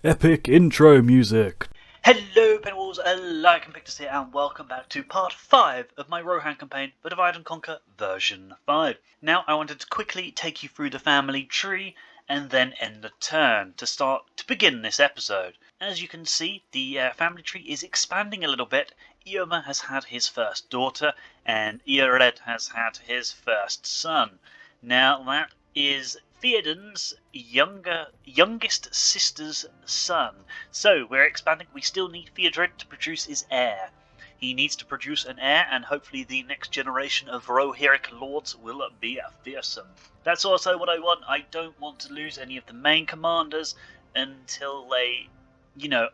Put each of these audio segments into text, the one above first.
Epic intro music. Hello Penwalls, Lycaon pictus here, and welcome back to part 5 of my Rohan Campaign for Divide and Conquer version 5. Now I wanted to quickly take you through the family tree and then end the turn to begin this episode. As you can see, the family tree is expanding a little bit. Eomer has had his first daughter and Theodred has had his first son. Now that is Theoden's youngest sister's son. So we're expanding. We still need Theodred to produce his heir. He needs to produce an heir, and hopefully the next generation of Rohirric lords will be fearsome. That's also what I want. I don't want to lose any of the main commanders until they,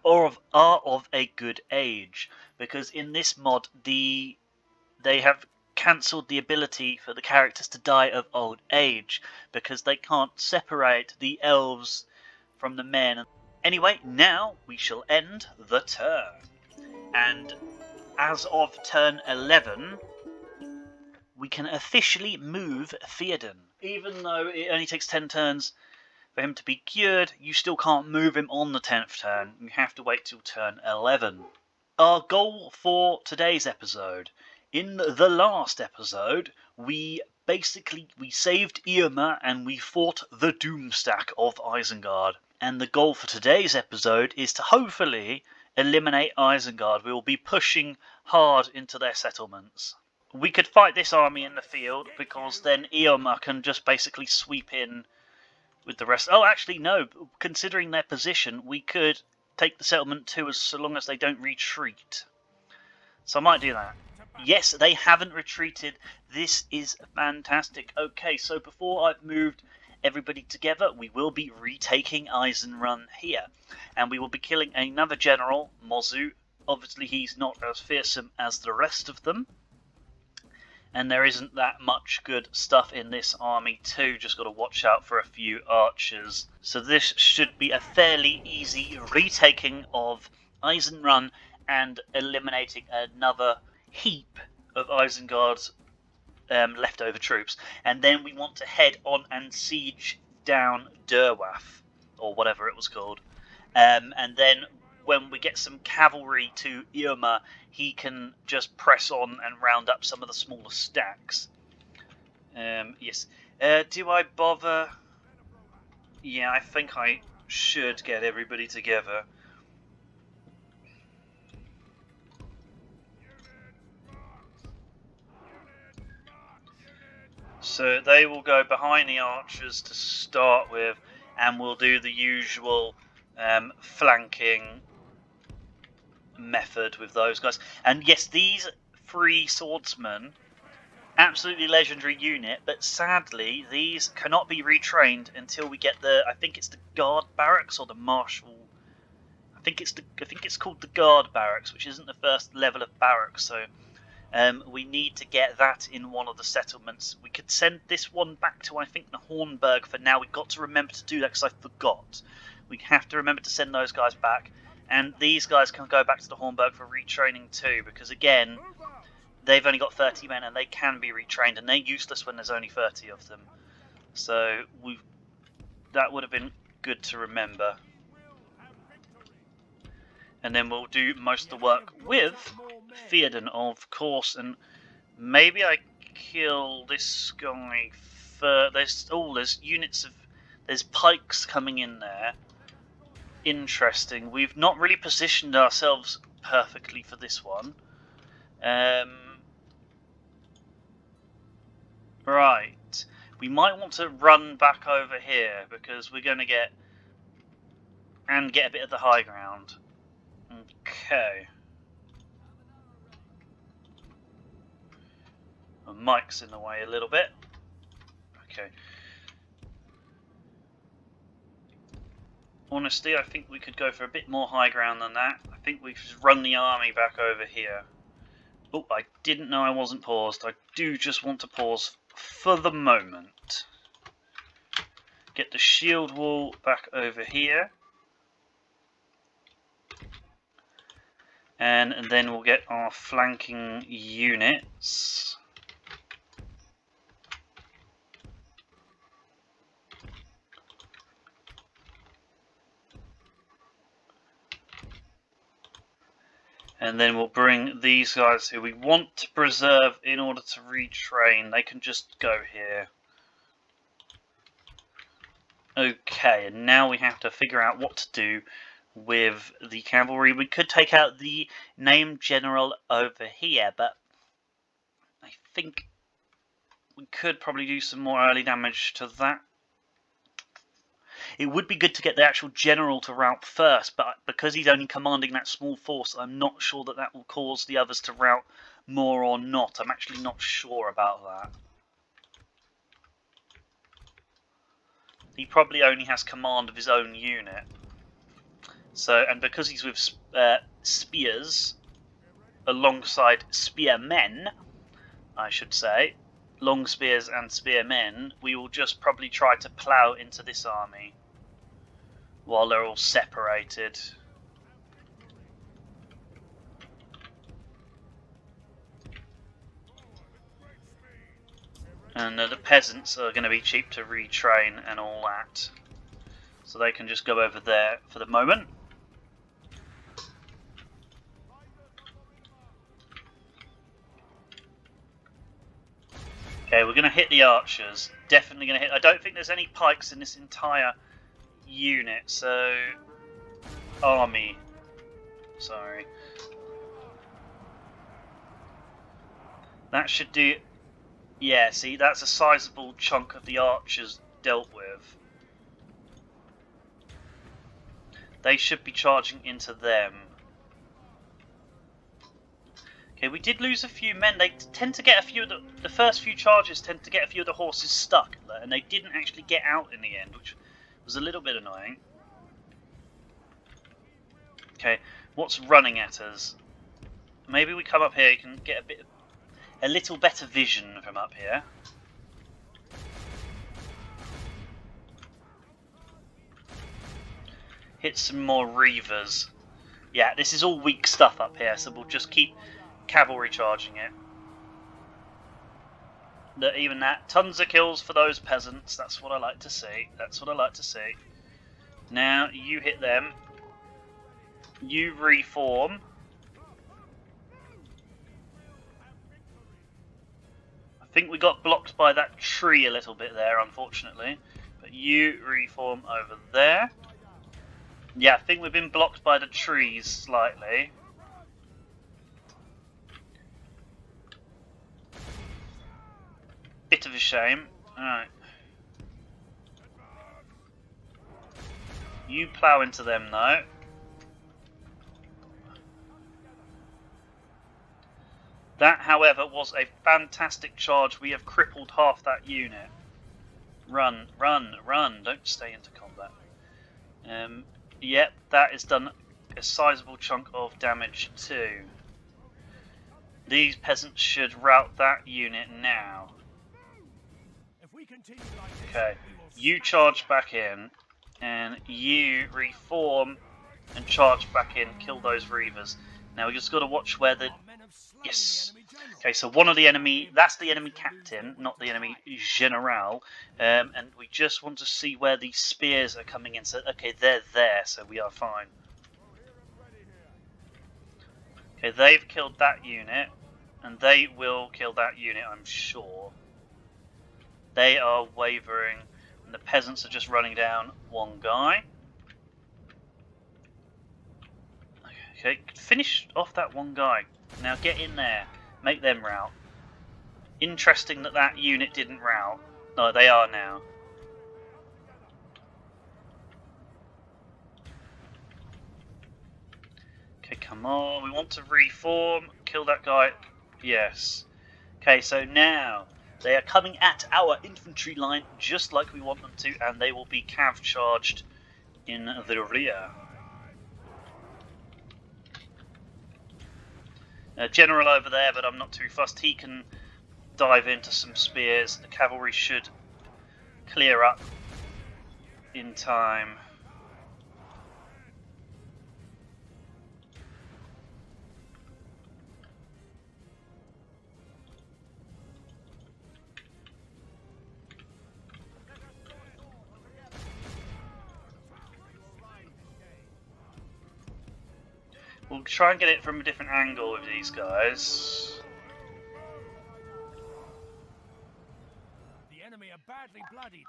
are of a good age. Because in this mod, they have cancelled the ability for the characters to die of old age because they can't separate the elves from the men. Anyway, now we shall end the turn. And as of turn 11, we can officially move Theoden. Even though it only takes 10 turns for him to be cured, you still can't move him on the 10th turn. You have to wait till turn 11. Our goal for today's episode. In the last episode, we saved Eomer and we fought the Doomstack of Isengard. And the goal for today's episode is to hopefully eliminate Isengard. We will be pushing hard into their settlements. We could fight this army in the field because then Eomer can just basically sweep in with the rest. Oh, actually, no. Considering their position, we could take the settlement too, so long as they don't retreat. So I might do that. Yes, they haven't retreated. This is fantastic. Okay, so before I've moved everybody together, we will be retaking Isenrun here. And we will be killing another general, Mozu. Obviously, he's not as fearsome as the rest of them. And there isn't that much good stuff in this army too. Just got to watch out for a few archers. So this should be a fairly easy retaking of Isenrun and eliminating another heap of Isengard's leftover troops. And then we want to head on and siege down Derwath, or whatever it was called. And then when we get some cavalry to Eomer, he can just press on and round up some of the smaller stacks. Yes. Do I bother? Yeah, I think I should get everybody together. So they will go behind the archers to start with, and we'll do the usual flanking method with those guys. And yes, these 3 swordsmen, absolutely legendary unit, but sadly these cannot be retrained until we get I think it's the guard barracks or the marshal. I think it's called the guard barracks, which isn't the first level of barracks. So we need to get that in one of the settlements. We could send this one back to, I think, the Hornburg for now. We've got to remember to do that because I forgot. We have to remember to send those guys back. And these guys can go back to the Hornburg for retraining too, because again, they've only got 30 men and they can be retrained, and they're useless when there's only 30 of them. So that would have been good to remember. And then we'll do most of the work with Theoden, of course, and maybe I kill this guy first. There's units of... There's pikes coming in there. Interesting. We've not really positioned ourselves perfectly for this one. Right. We might want to run back over here because we're going to get a bit of the high ground. Okay. Mike's in the way a little bit. Okay. Honestly, I think we could go for a bit more high ground than that. I think we should run the army back over here. Oh, I didn't know I wasn't paused. I do just want to pause for the moment. Get the shield wall back over here. And then we'll get our flanking units. And then we'll bring these guys who we want to preserve in order to retrain. They can just go here. Okay, and now we have to figure out what to do with the cavalry. We could take out the named general over here, but I think we could probably do some more early damage to that. It would be good to get the actual general to rout first, but because he's only commanding that small force, I'm not sure that that will cause the others to rout more or not. I'm actually not sure about that. He probably only has command of his own unit. So, and because he's with spears, alongside spearmen, I should say, long spears and spearmen, we will just probably try to plough into this army while they're all separated. And the peasants are going to be cheap to retrain and all that, so they can just go over there for the moment. Okay, we're going to hit the archers. Definitely going to hit. I don't think there's any pikes in this entire unit, so army. Sorry. That should do. Yeah, see, that's a sizable chunk of the archers dealt with. They should be charging into them. Okay, we did lose a few men. They tend to get a few of the first few charges tend to get a few of the horses stuck, and they didn't actually get out in the end, which was a little bit annoying. Okay, what's running at us? Maybe we come up here. You can get a little better vision from up here. Hit some more reavers. Yeah, this is all weak stuff up here, so we'll just keep cavalry charging it. Even that, tons of kills for those peasants. That's what I like to see. That's what I like to see. Now you hit them. You reform. I think we got blocked by that tree a little bit there, unfortunately. But you reform over there. Yeah, I think we've been blocked by the trees slightly. Bit of a shame. Alright. You plough into them though. That, however, was a fantastic charge. We have crippled half that unit. Run, run, run. Don't stay into combat. Yep, that has done a sizable chunk of damage too. These peasants should rout that unit now. Okay, you charge back in, and you reform and charge back in, kill those reavers. Now we just got to watch where the... Yes! Okay, so one of the enemy, that's the enemy captain, not the enemy general, and we just want to see where these spears are coming in. So, okay, they're there, so we are fine. Okay, they've killed that unit, and they will kill that unit, I'm sure. They are wavering, and the peasants are just running down one guy. Okay, finish off that one guy. Now get in there, make them rout. Interesting that that unit didn't rout. No, they are now. Okay, come on, we want to reform, kill that guy. Yes. Okay, so now they are coming at our infantry line just like we want them to, and they will be cav charged in the rear. General over there, but I'm not too fussed. He can dive into some spears. The cavalry should clear up in time. We'll try and get it from a different angle with these guys. The enemy are badly bloodied.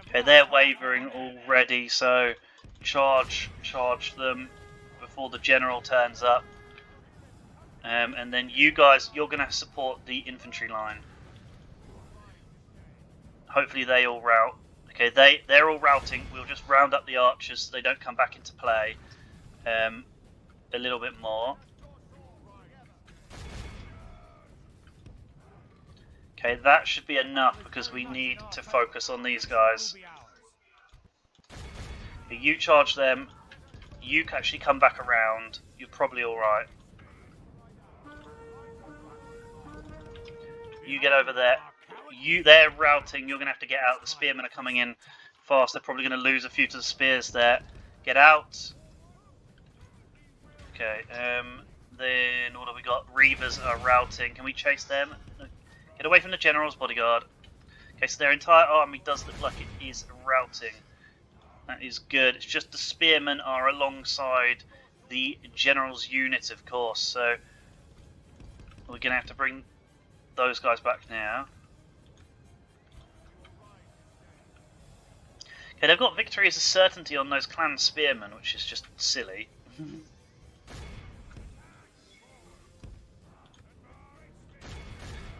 Okay, they're wavering already, so charge them before the general turns up. And then you guys, you're going to support the infantry line. Hopefully they all rout. Okay, they're all routing. We'll just round up the archers so they don't come back into play a little bit more. Okay, that should be enough because we need to focus on these guys. You charge them. You actually come back around. You're probably alright. You get over there. They're routing. You're going to have to get out. The spearmen are coming in fast. They're probably going to lose a few to the spears there. Get out. Okay, then what have we got? Reavers are routing. Can we chase them? Get away from the general's bodyguard. Okay, so their entire army does look like it is routing. That is good. It's just the spearmen are alongside the general's unit, of course, so we're going to have to bring those guys back now. Okay, they've got victory as a certainty on those clan spearmen, which is just silly.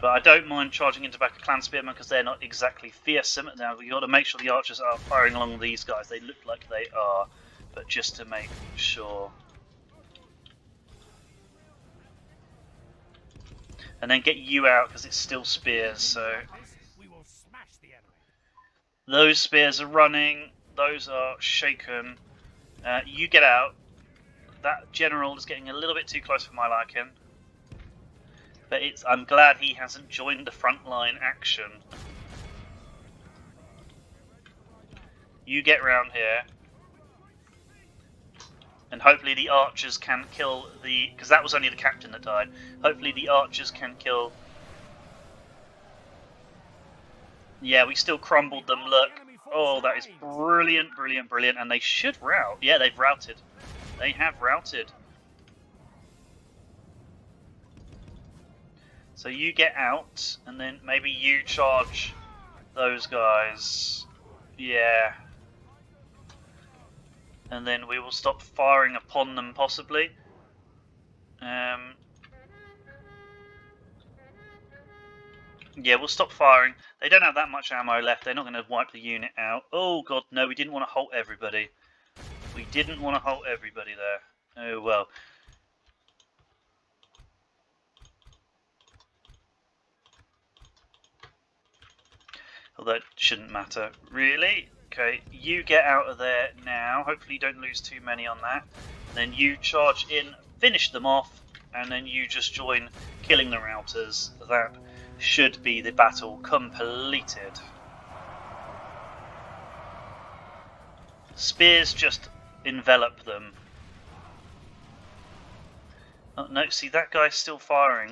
But I don't mind charging into back a clan spearmen because they're not exactly fearsome. Now we've got to make sure the archers are firing along these guys. They look like they are, but just to make sure. And then get you out because it's still spears. So those spears are running. Those are shaken. You get out. That general is getting a little bit too close for my liking. But I'm glad he hasn't joined the frontline action. You get round here. And hopefully the archers can kill the... because that was only the captain that died. Hopefully the archers can kill... Yeah, we still crumbled them, look. Oh, that is brilliant, brilliant, brilliant. And they should rout. Yeah, they've routed. They have routed. So you get out, and then maybe you charge those guys. Yeah. And then we will stop firing upon them, possibly. Yeah, we'll stop firing. They don't have that much ammo left. They're not going to wipe the unit out. Oh, God, no, we didn't want to halt everybody. We didn't want to halt everybody there. Oh, well. Although it shouldn't matter, really. Okay, you get out of there now. Hopefully you don't lose too many on that. Then you charge in, finish them off, and then you just join killing the routers. That should be the battle completed. Spears just envelop them. Oh no, see that guy's still firing.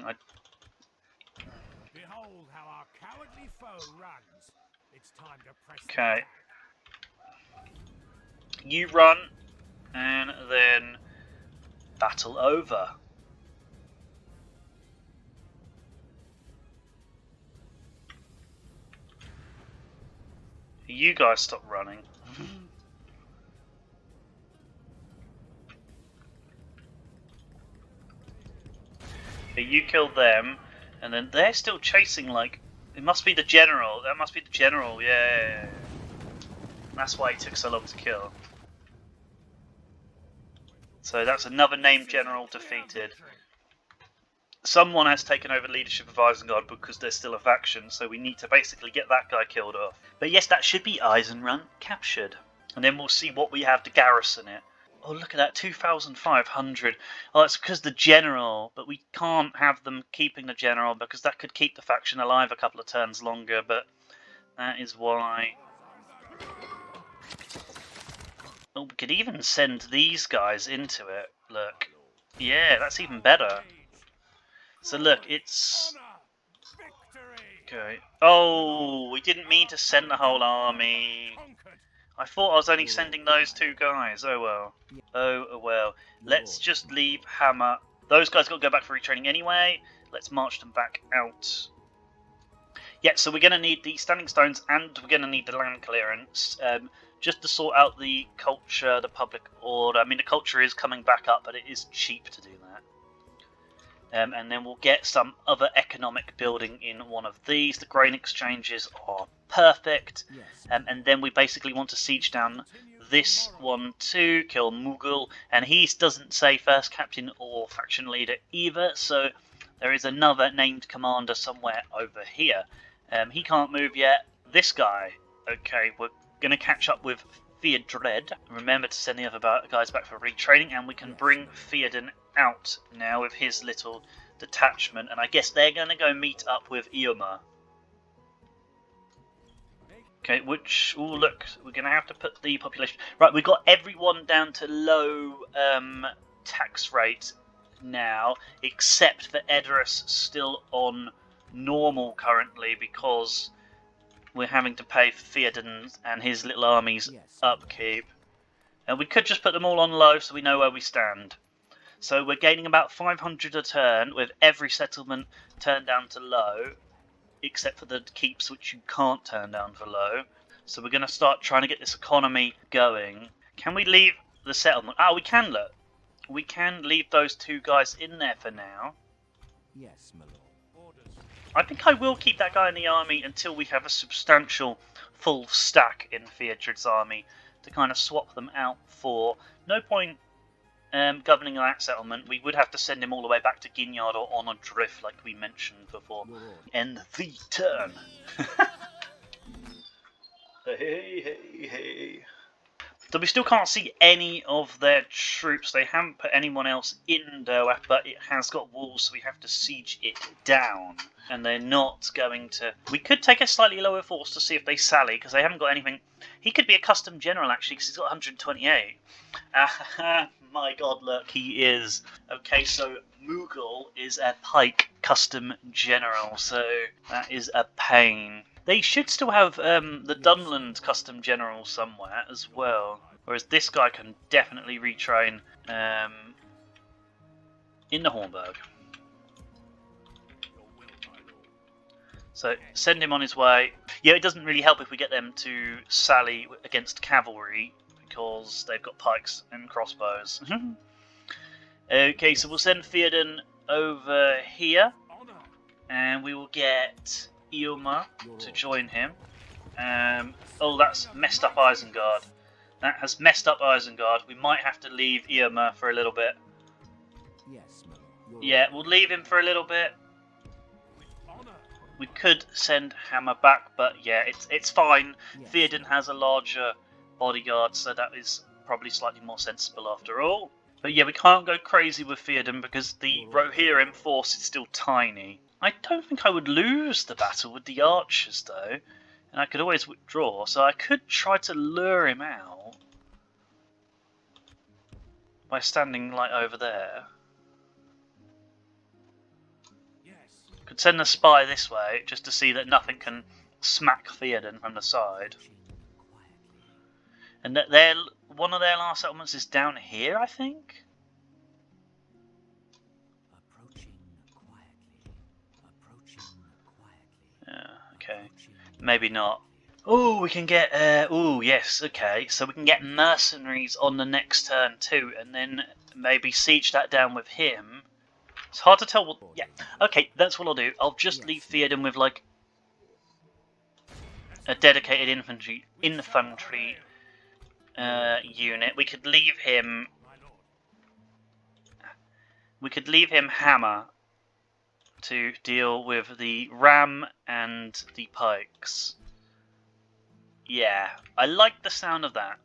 Behold how our cowardly foe runs. It's time to press. Okay. You run, and then battle over. You guys stop running. Okay, you killed them, and then they're still chasing like... It must be the general. That must be the general, yeah. That's why he took so long to kill. So that's another named general defeated. Someone has taken over leadership of Isengard because there's still a faction, so we need to basically get that guy killed off. But yes, that should be Isenrun captured. And then we'll see what we have to garrison it. Oh, look at that, 2,500. Oh, it's because the general, but we can't have them keeping the general because that could keep the faction alive a couple of turns longer, but that is why. Oh, we could even send these guys into it, look. Yeah, that's even better. So look, it's... Okay. Oh, we didn't mean to send the whole army. I thought I was only sending those 2 guys. Oh well. Oh well. Let's just leave Hammer. Those guys got to go back for retraining anyway. Let's march them back out. Yeah, so we're going to need the Standing Stones and we're going to need the land clearance. Just to sort out the culture, the public order. I mean, the culture is coming back up, but it is cheap to do that. And then we'll get some other economic building in one of these. The grain exchanges are perfect. And then we basically want to siege down this one too, kill Mughal. And he doesn't say first captain or faction leader either, so there is another named commander somewhere over here. He can't move yet. This guy. Okay, we're going to catch up with Theodred. Remember to send the other guys back for retraining, and we can bring Theoden out now with his little detachment, and I guess they're going to go meet up with Eomer. Okay, which, oh look, we're going to have to put the population, right, we've got everyone down to low tax rate now, except for Edoras still on normal currently, because we're having to pay for Theoden and his little army's upkeep. And we could just put them all on low so we know where we stand. So we're gaining about 500 a turn with every settlement turned down to low, except for the keeps which you can't turn down for low. So we're going to start trying to get this economy going. Can we leave the settlement? Oh, we can, look. We can leave those 2 guys in there for now. Yes, my lord. Orders. I think I will keep that guy in the army until we have a substantial full stack in Theodred's army to kind of swap them out for. No point governing that settlement. We would have to send him all the way back to Ginyard or on a drift like we mentioned before. End the turn. Hey. So we still can't see any of their troops. They haven't put anyone else in Doha, but it has got walls, so we have to siege it down. And they're not going to... We could take a slightly lower force to see if they sally, because they haven't got anything... He could be a custom general, actually, because he's got 128. My god, look, he is. Okay, so Mughal is a pike custom general, so that is a pain. They should still have the Dunland custom general somewhere as well. Whereas this guy can definitely retrain in the Hornburg. So send him on his way. Yeah, it doesn't really help if we get them to sally against cavalry, because they've got pikes and crossbows. Okay, so we'll send Theoden over here, and we will get Eomer to join him. Oh, that's messed up Isengard. That has messed up Isengard. We might have to leave Eomer for a little bit. Yeah, we'll leave him for a little bit. We could send Hammer back, but yeah, it's fine. Theoden has a larger bodyguard, so that is probably slightly more sensible after all. But yeah, we can't go crazy with Theoden because the Rohirric force is still tiny. I don't think I would lose the battle with the archers though, and I could always withdraw, so I could try to lure him out by standing like over there. Could send a spy this way just to see that nothing can smack Theoden from the side. And that one of their last settlements is down here, I think. Okay, maybe not. Oh, we can get. Oh, yes. Okay, so we can get mercenaries on the next turn too, and then maybe siege that down with him. It's hard to tell what... Yeah, okay, that's what I'll do. I'll just leave Theoden with, like, a dedicated infantry unit. We could leave him... Hammer to deal with the ram and the pikes. Yeah, I like the sound of that.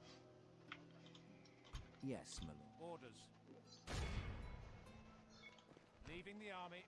Yes, my lord. Orders. Leaving the army.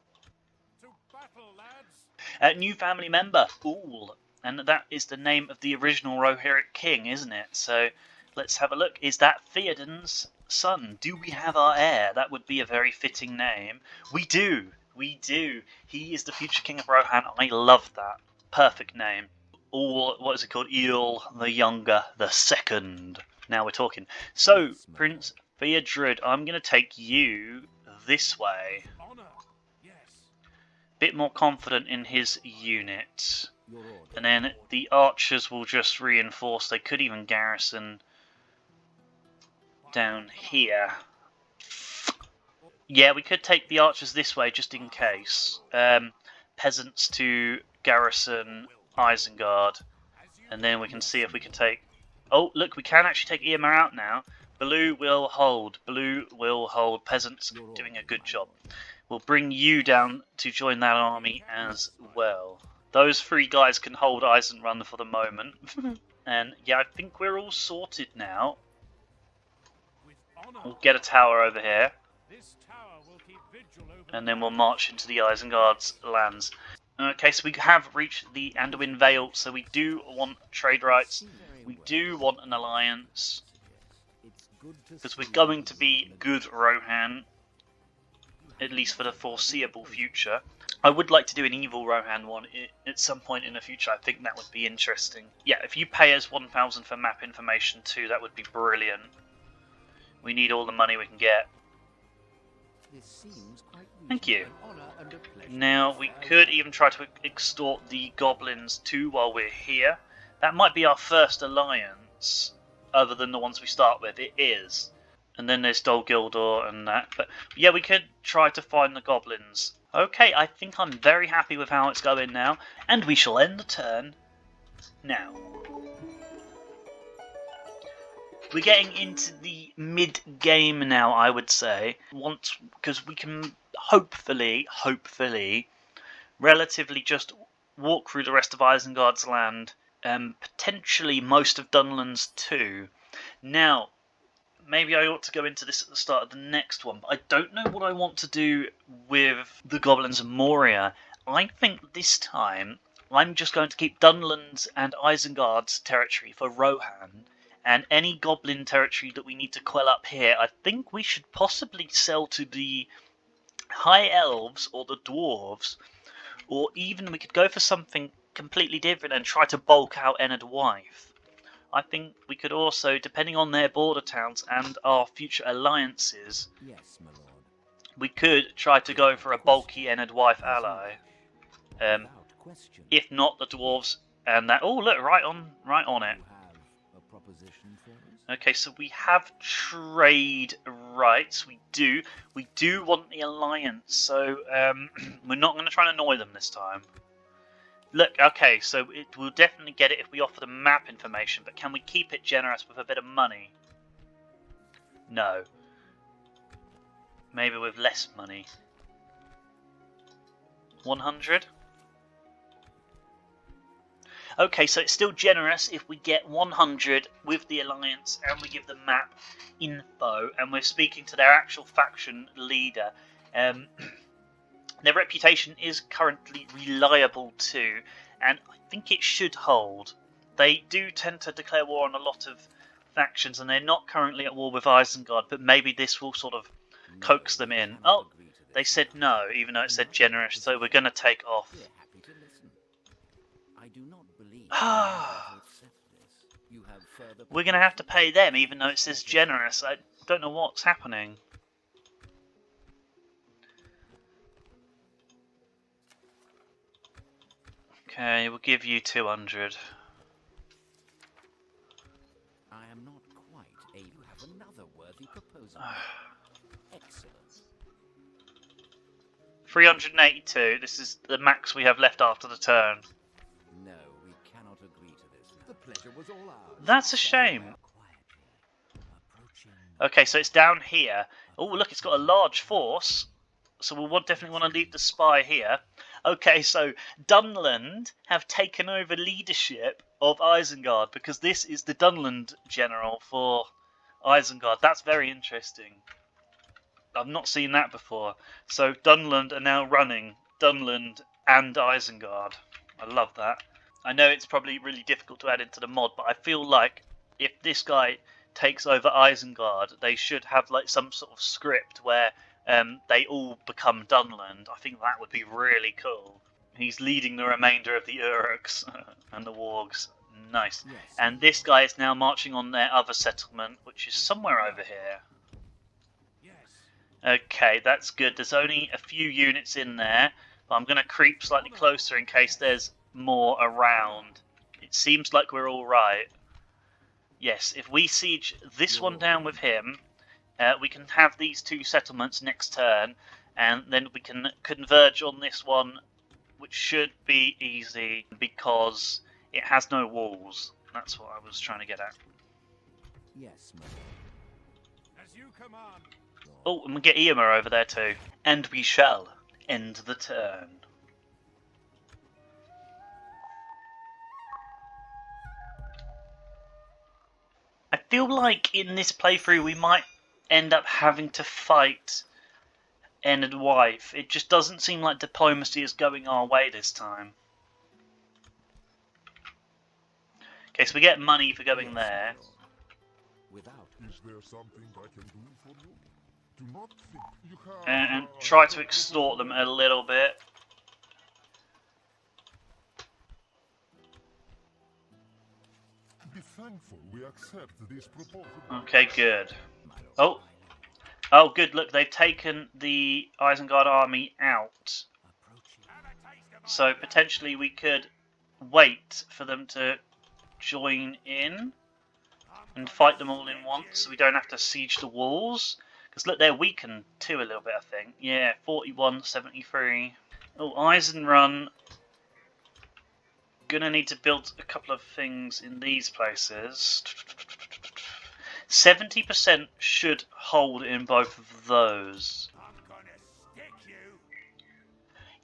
To battle, lads. New family member. Ooh, and that is the name of the original Rohirric king, isn't it? So let's have a look. Is that Theoden's son? Do we have our heir? That would be a very fitting name. We do. We do. He is the future king of Rohan. I love that. Perfect name. Or what is it called? Eel the Younger, the Second. Now we're talking. So, Prince Theodred, I'm going to take you this way. Honor. Yes. Bit more confident in his unit. And then the archers will just reinforce. They could even garrison down here. Yeah, we could take the archers this way just in case. Peasants to garrison Isengard. And then we can see if we can take... Oh, look, we can actually take Eomer out now. Blue will hold. Blue will hold. Peasants doing a good job. We'll bring you down to join that army as well. Those three guys can hold Isenrun for the moment. And yeah, I think we're all sorted now. We'll get a tower over here. And then we'll march into the Isengard's lands. Okay, so we have reached the Anduin Vale, so we do want trade rights. We do want an alliance. Because we're going to be good Rohan. At least for the foreseeable future. I would like to do an evil Rohan one at some point in the future. I think that would be interesting. Yeah, if you pay us 1,000 for map information too, that would be brilliant. We need all the money we can get. Thank you. Now, we could even try to extort the goblins too while we're here. That might be our first alliance, other than the ones we start with. It is. And then there's Dol Guldur and that. But yeah, we could try to find the goblins. Okay, I think I'm very happy with how it's going now. And we shall end the turn now. We're getting into the mid-game now, I would say. Because we can hopefully, relatively just walk through the rest of Isengard's land. Potentially most of Dunland's too. Now, maybe I ought to go into this at the start of the next one, but I don't know what I want to do with the Goblins of Moria. I think this time I'm just going to keep Dunland's and Isengard's territory for Rohan, and any Goblin territory that we need to quell up here, I think we should possibly sell to the High Elves or the Dwarves, or even we could go for something completely different and try to bulk out Ennard Wife. I think we could also, depending on their border towns and our future alliances, Yes, my lord. we could try to go for a bulky Ennard Wife ally. Without question. If not the dwarves and that. Oh, look, right on it. You have a proposition for us? Okay, so we have trade rights. We do want the alliance. So we're not going to try and annoy them this time. Look, okay, so we'll definitely get it if we offer the map information, but can we keep it generous with a bit of money? No. Maybe with less money. 100? Okay, so it's still generous if we get 100 with the alliance and we give the map info, and we're speaking to their actual faction leader. Their reputation is currently reliable too, and I think it should hold. They do tend to declare war on a lot of factions, and they're not currently at war with Isengard, but maybe this will sort of coax them in. Oh, they said no, even though it said generous, so we're going to take off. We're happy to listen. I do not believe you have to accept this. You have further We're going to have to pay them, even though it says generous. I don't know what's happening. Okay, we'll give you 200. I am not quite able. You have another worthy proposal. Excellent. 382. This is the max we have left after the turn. No, we cannot agree to this. The pleasure was all ours. That's a shame. Okay, so it's down here. Oh, look, it's got a large force. So we'll definitely want to leave the spy here. Okay, so Dunland have taken over leadership of Isengard, because this is the Dunland general for Isengard. That's very interesting. I've not seen that before. So Dunland are now running Dunland and Isengard. I love that. I know it's probably really difficult to add into the mod, but I feel like if this guy takes over Isengard, they should have like some sort of script where they all become Dunland. I think that would be really cool. He's leading the remainder of the Urks and the Wargs. Nice. Yes. And this guy is now marching on their other settlement, which is somewhere over here. Yes. Okay, that's good. There's only a few units in there, but I'm going to creep slightly closer in case there's more around. It seems like we're all right. Yes, if we siege this one down with him, we can have these two settlements next turn, and then we can converge on this one, which should be easy because it has no walls. That's what I was trying to get at. Yes, my lord. As you command. Oh, and we get Eomer over there too. And we shall end the turn. I feel like in this playthrough we might end up having to fight Enid Wife. It just doesn't seem like diplomacy is going our way this time. Okay, so we get money for going there. Without Is there something I can do for you? Do not think you have... And try to extort them a little bit. Be thankful we accept this proposal. Okay, good. my lord. Oh, good. Look, they've taken the Isengard army out. Approaching. Have a taste of So potentially we could wait for them to join in and fight them all in once, so we don't have to siege the walls. Because look, they're weakened too a little bit, I think. Yeah, 41, 73. Oh, Isenrun. Gonna need to build a couple of things in these places. 70% should hold in both of those. I'm gonna stick you.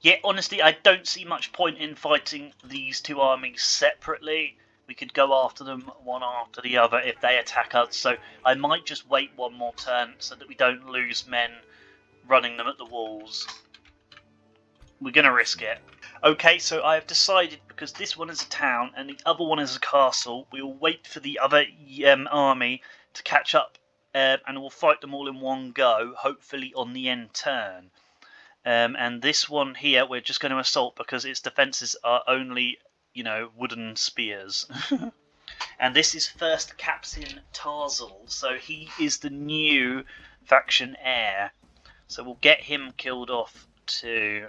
Yeah, honestly, I don't see much point in fighting these two armies separately. We could go after them one after the other if they attack us, so I might just wait one more turn so that we don't lose men running them at the walls. We're going to risk it. Okay, so I have decided, because this one is a town and the other one is a castle, we will wait for the other army to catch up and we'll fight them all in one go, hopefully on the end turn. And this one here we're just going to assault because its defences are only, you know, wooden spears. And this is first Captain Tarzal, so he is the new faction heir. So we'll get him killed off too.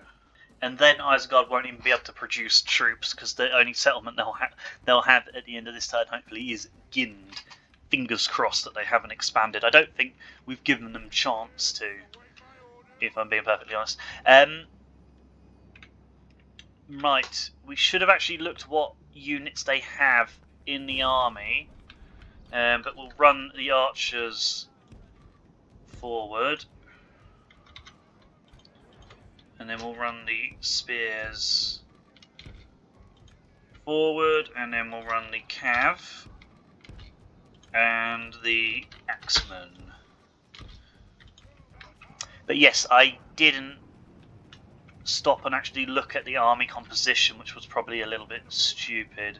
And then Isengard won't even be able to produce troops because the only settlement they'll have at the end of this turn hopefully is Gind. Fingers crossed that they haven't expanded. I don't think we've given them chance to, if I'm being perfectly honest. Right, we should have actually looked what units they have in the army, but we'll run the archers forward, and then we'll run the spears forward, and then we'll run the cav and the axemen. But yes, I didn't stop and actually look at the army composition, which was probably a little bit stupid.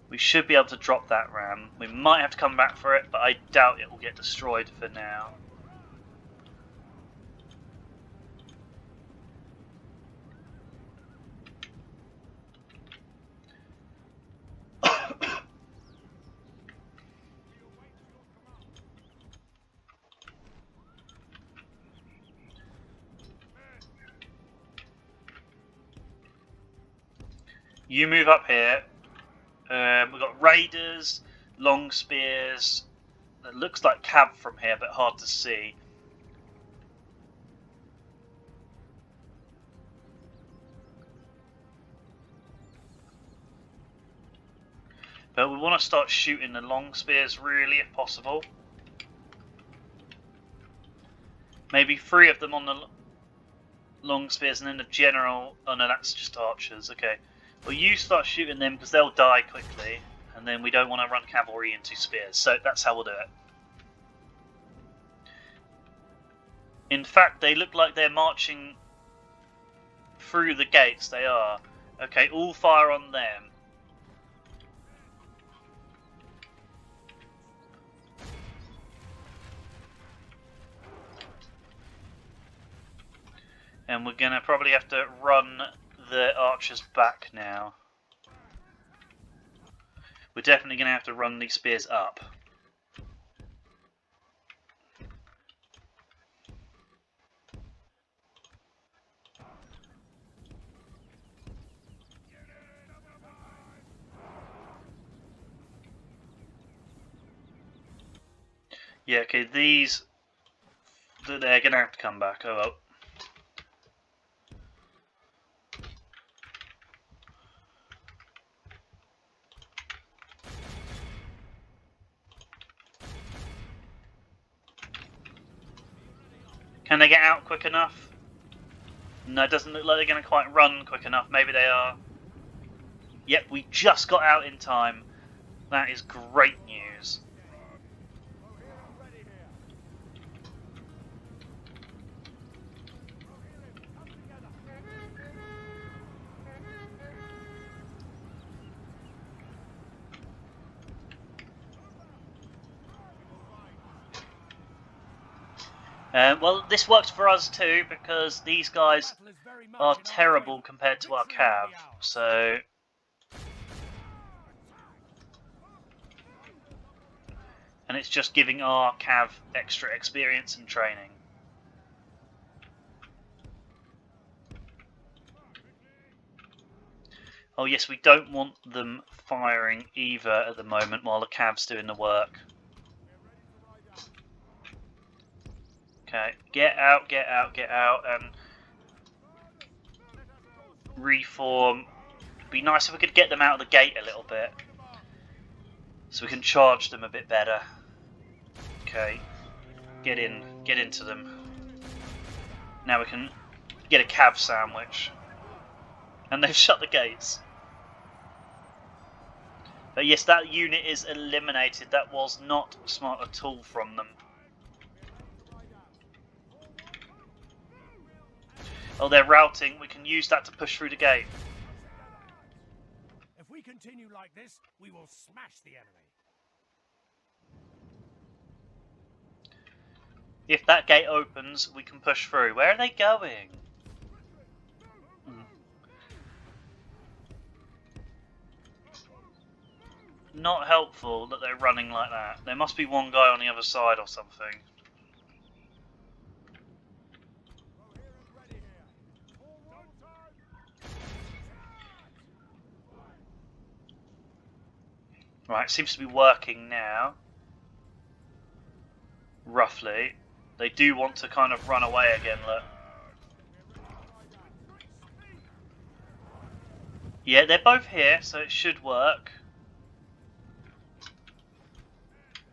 We should be able to drop that ram. We might have to come back for it, but I doubt it will get destroyed for now. You move up here. We've got raiders, long spears. It looks like cav from here, but hard to see. But we want to start shooting the long spears, really, if possible. Maybe 3 of them on the long spears, and then the general. Oh no, that's just archers. Okay. Well, you start shooting them because they'll die quickly, and then we don't want to run cavalry into spears, so that's how we'll do it. In fact, they look like they're marching through the gates. They are. Okay, all fire on them. And we're going to probably have to run the archers back now. We're definitely going to have to run these spears up. Yeah, okay, these... they're going to have to come back. Oh well. Can they get out quick enough? No, it doesn't look like they're going to quite run quick enough. Maybe they are. Yep, we just got out in time. That is great news. Well, this works for us too, because these guys are terrible compared to our cav, so... and it's just giving our cav extra experience and training. Oh yes, we don't want them firing either at the moment while the cav's doing the work. Okay, get out, and reform. It'd be nice if we could get them out of the gate a little bit, so we can charge them a bit better. Okay, get into them. Now we can get a cav sandwich. And they've shut the gates. But yes, that unit is eliminated. That was not smart at all from them. Oh, they're routing. We can use that to push through the gate. If we continue like this, we will smash the enemy. If that gate opens, we can push through. Where are they going? Not helpful that they're running like that. There must be one guy on the other side or something. Right, seems to be working now. Roughly. They do want to kind of run away again, look. Yeah, they're both here, so it should work.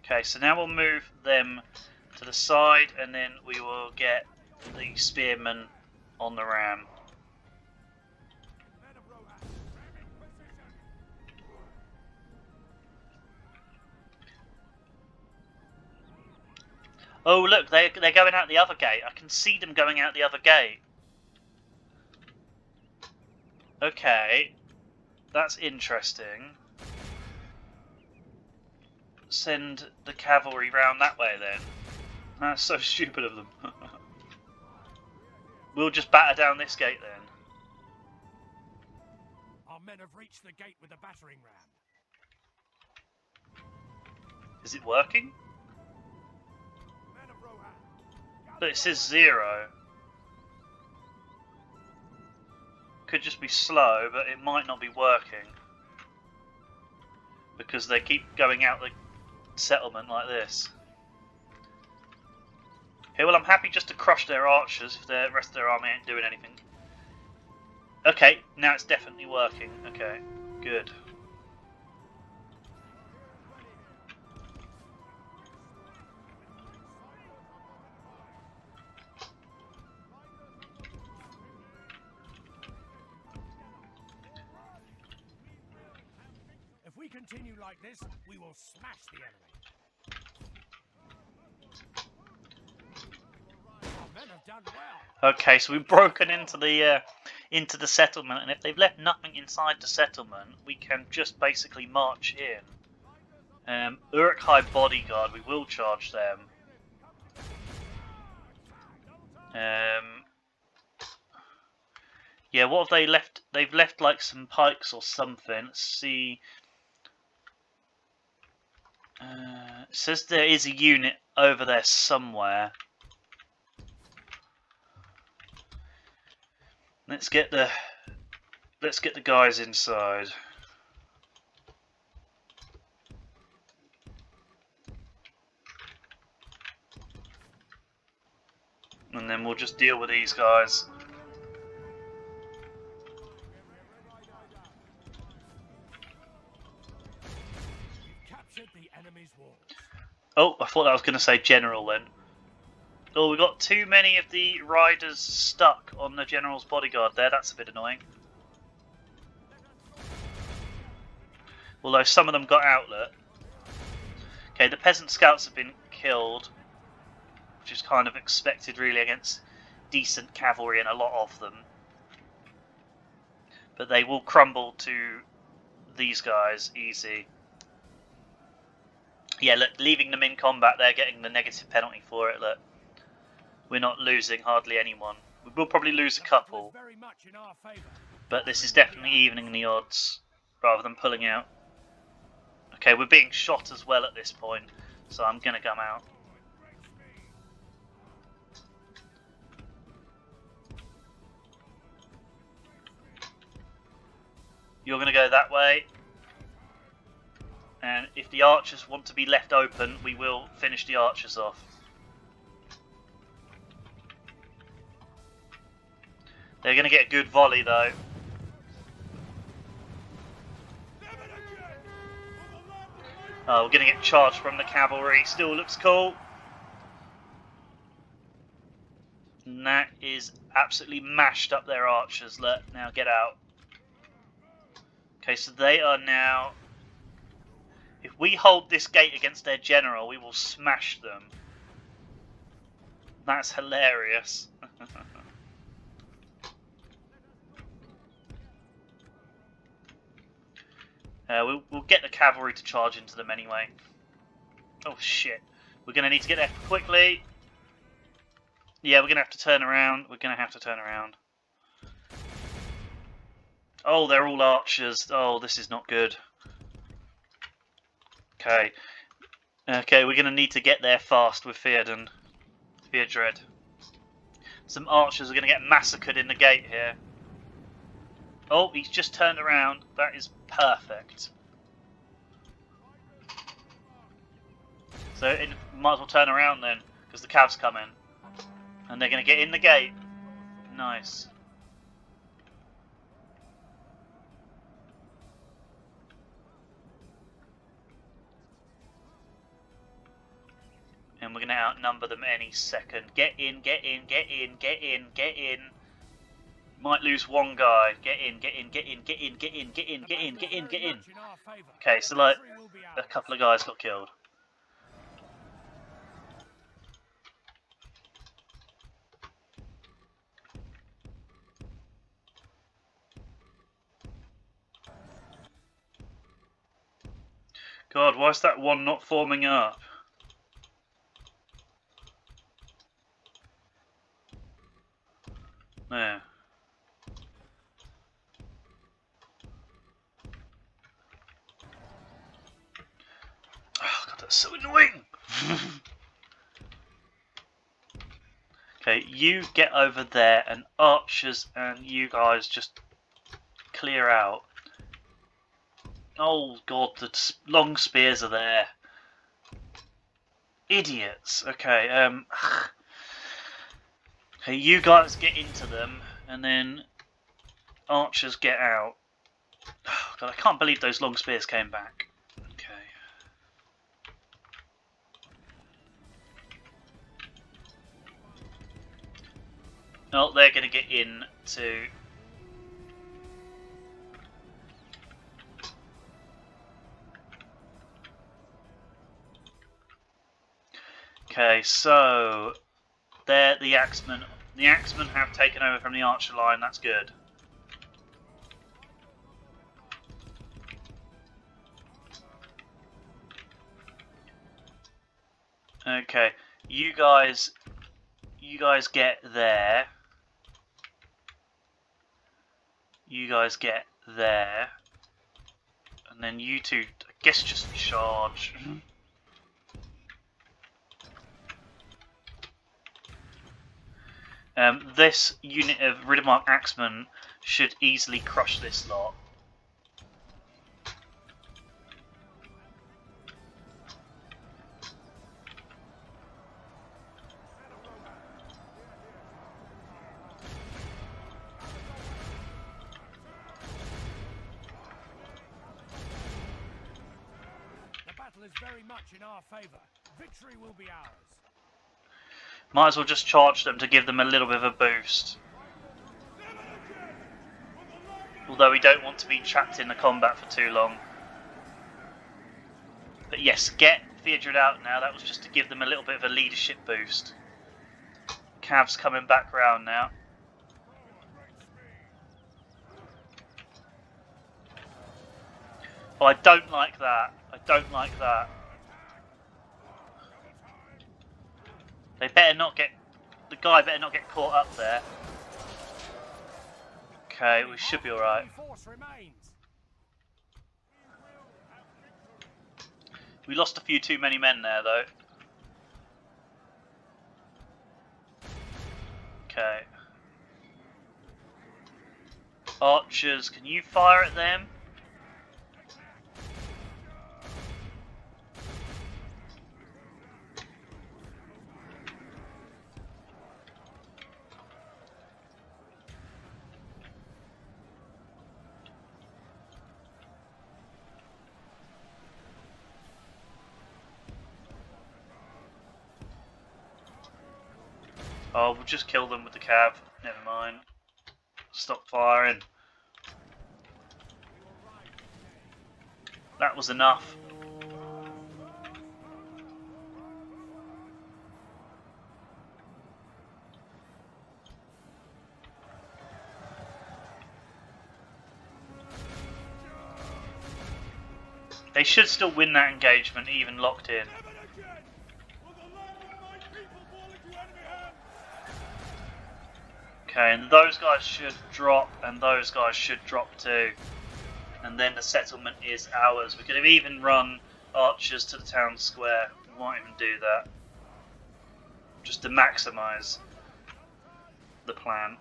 Okay, so now we'll move them to the side, and then we will get the spearmen on the ram. Oh look, they're going out the other gate. I can see them going out the other gate. Okay, that's interesting. Send the cavalry round that way then. That's so stupid of them. We'll just batter down this gate then. Our men have reached the gate with the battering ram. Is it working? But it says 0. Could just be slow, but it might not be working. Because they keep going out the settlement like this. Okay, well I'm happy just to crush their archers if the rest of their army ain't doing anything. Okay, now it's definitely working. Okay, good. If we continue like this, we will smash the enemy. Our men have done well. Okay, so we've broken into the settlement, and if they've left nothing inside the settlement, we can just basically march in. Uruk High Bodyguard, we will charge them. Yeah, what have they left? they've left like some pikes or something. Let's see. It says there is a unit over there somewhere. Let's get the guys inside. And then we'll just deal with these guys. Captured the enemy's walls. Oh, I thought I was going to say general then. Oh, we got too many of the riders stuck on the general's bodyguard there. That's a bit annoying. Although some of them got outlet. Okay, the peasant scouts have been killed, which is kind of expected really against decent cavalry and a lot of them. But they will crumble to these guys easy. Yeah, look, leaving them in combat, they're getting the negative penalty for it. Look, we're not losing hardly anyone. We will probably lose a couple, Very much in our favor. but this is definitely evening the odds rather than pulling out. Okay, we're being shot as well at this point, so I'm going to come out. You're going to go that way. And if the archers want to be left open, we will finish the archers off. They're going to get a good volley though. Oh, we're going to get charged from the cavalry. Still looks cool. And that is absolutely mashed up their archers. Look, now get out. Okay, so they are now... If we hold this gate against their general, we will smash them. That's hilarious. We'll get the cavalry to charge into them anyway. Oh shit. We're going to need to get there quickly. Yeah, we're going to have to turn around. Oh, they're all archers. Oh, this is not good. Okay. Okay, we're going to need to get there fast with Theodred. Some archers are going to get massacred in the gate here. Oh, he's just turned around. That is perfect. So, might as well turn around then, because the cav's coming. And they're going to get in the gate. Nice. And we're going to outnumber them any second. Get in. Might lose one guy. Get in. Okay, so like a couple of guys got killed. God, why is that one not forming up? There. Oh god, that's so annoying! Okay, you get over there, and archers and you guys just clear out. Oh god, the long spears are there. Idiots. Okay, okay, you guys get into them, and then archers get out. Oh god, I can't believe those long spears came back. Okay. Oh, they're going to get in to... Okay, so they're the axemen. The axemen have taken over from the archer line. That's good. Okay, you guys get there. You guys get there. And then you two, I guess, just charge. This unit of Riddermark Axemen should easily crush this lot. The battle is very much in our favour. Victory will be ours. Might as well just charge them to give them a little bit of a boost. Although we don't want to be trapped in the combat for too long. But yes, get Theodred out now. That was just to give them a little bit of a leadership boost. Cav's coming back round now. Oh, I don't like that. I don't like that. They better not get... The guy better not get caught up there. Okay, we should be alright. We lost a few too many men there, though. Okay. Archers, can you fire at them? Oh, we'll just kill them with the cav. Never mind. Stop firing. That was enough. They should still win that engagement, even locked in. Okay, and those guys should drop, and those guys should drop too. And then the settlement is ours. We could have even run archers to the town square. We won't even do that. Just to maximise the plan.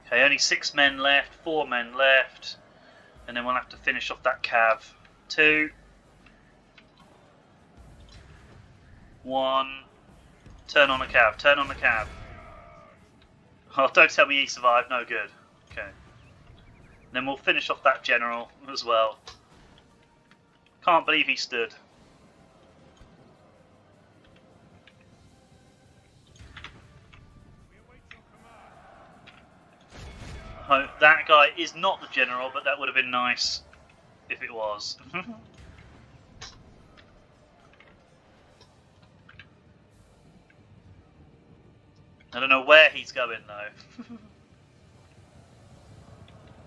Okay, only 6 men left, 4 men left, and then we'll have to finish off that cav. 2, 1, turn on the cav, turn on the cav. Oh, don't tell me he survived, no good. Okay. Then we'll finish off that general as well. Can't believe he stood. Oh, that guy is not the general, but that would have been nice if it was. I don't know where he's going though.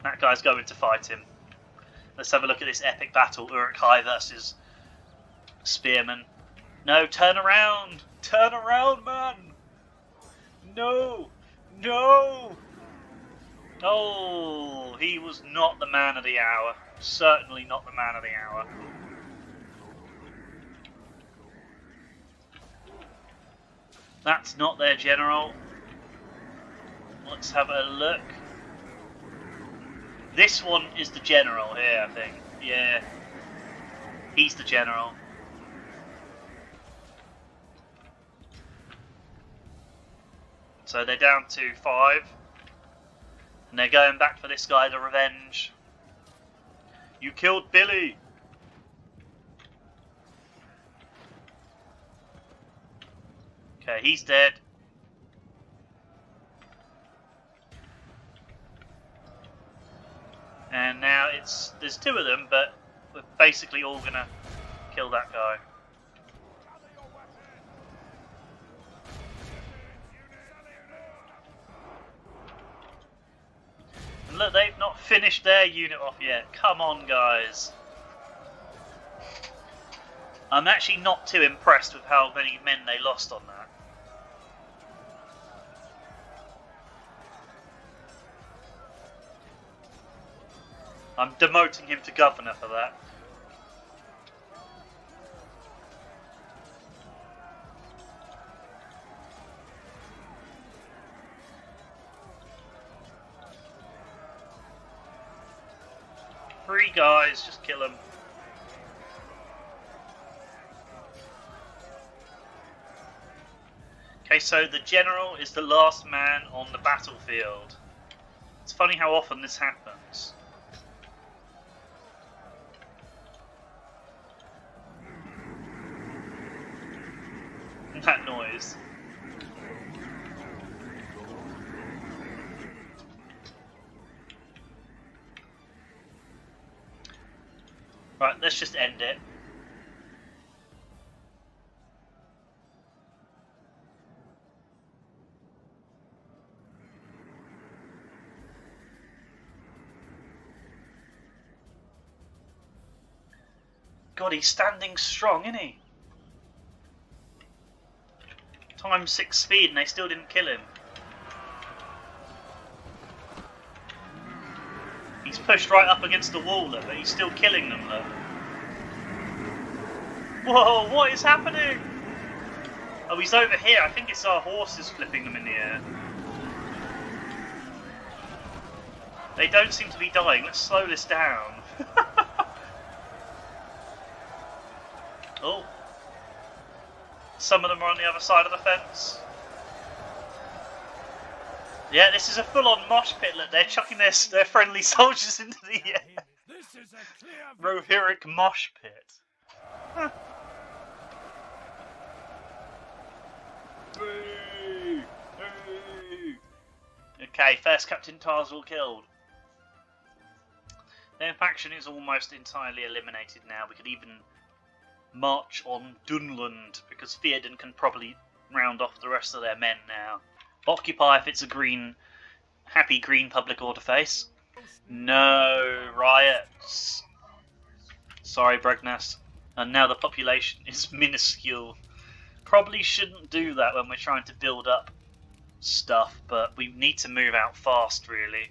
That guy's going to fight him. Let's have a look at this epic battle. Uruk-hai versus Spearman. No, turn around! Turn around, man! No! No! Oh, he was not the man of the hour. Certainly not the man of the hour. That's not their general. Let's have a look. This one is the general here, I think. Yeah. He's the general. So they're down to 5. And they're going back for this guy to revenge. You killed Billy! Okay, he's dead. And now there's 2 of them, but we're basically all gonna kill that guy. And Look, they've not finished their unit off yet. Come on, guys. I'm actually not too impressed with how many men they lost on that. I'm demoting him to governor for that. Three guys, just kill them. Okay, so the general is the last man on the battlefield. It's funny how often this happens. That noise. Right, let's just end it. God, he's standing strong, isn't he? Times 6 speed and they still didn't kill him. He's pushed right up against the wall, look, but he's still killing them, look. Whoa, what is happening? Oh, he's over here. I think it's our horses flipping them in the air. They don't seem to be dying. Let's slow this down. Oh. Some of them are on the other side of the fence. Yeah, this is a full-on Moshpit. Look, they're chucking their friendly soldiers into the air. This is a clear Rohirric Moshpit. Huh. Boo! Boo! Okay, first Captain Tarzal killed. Their faction is almost entirely eliminated now. We could even march on Dunland because Theodred can probably round off the rest of their men now. Occupy if it's a green, happy green public order face. No riots. Sorry, Bregnas. And now the population is minuscule. Probably shouldn't do that when we're trying to build up stuff, but we need to move out fast, really.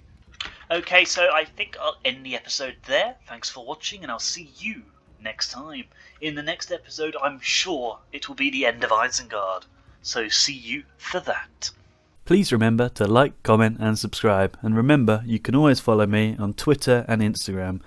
Okay, so I think I'll end the episode there. Thanks for watching, and I'll see you next time. In the next episode, I'm sure it will be the end of Isengard. So see you for that. Please remember to like, comment and subscribe, and remember you can always follow me on Twitter and Instagram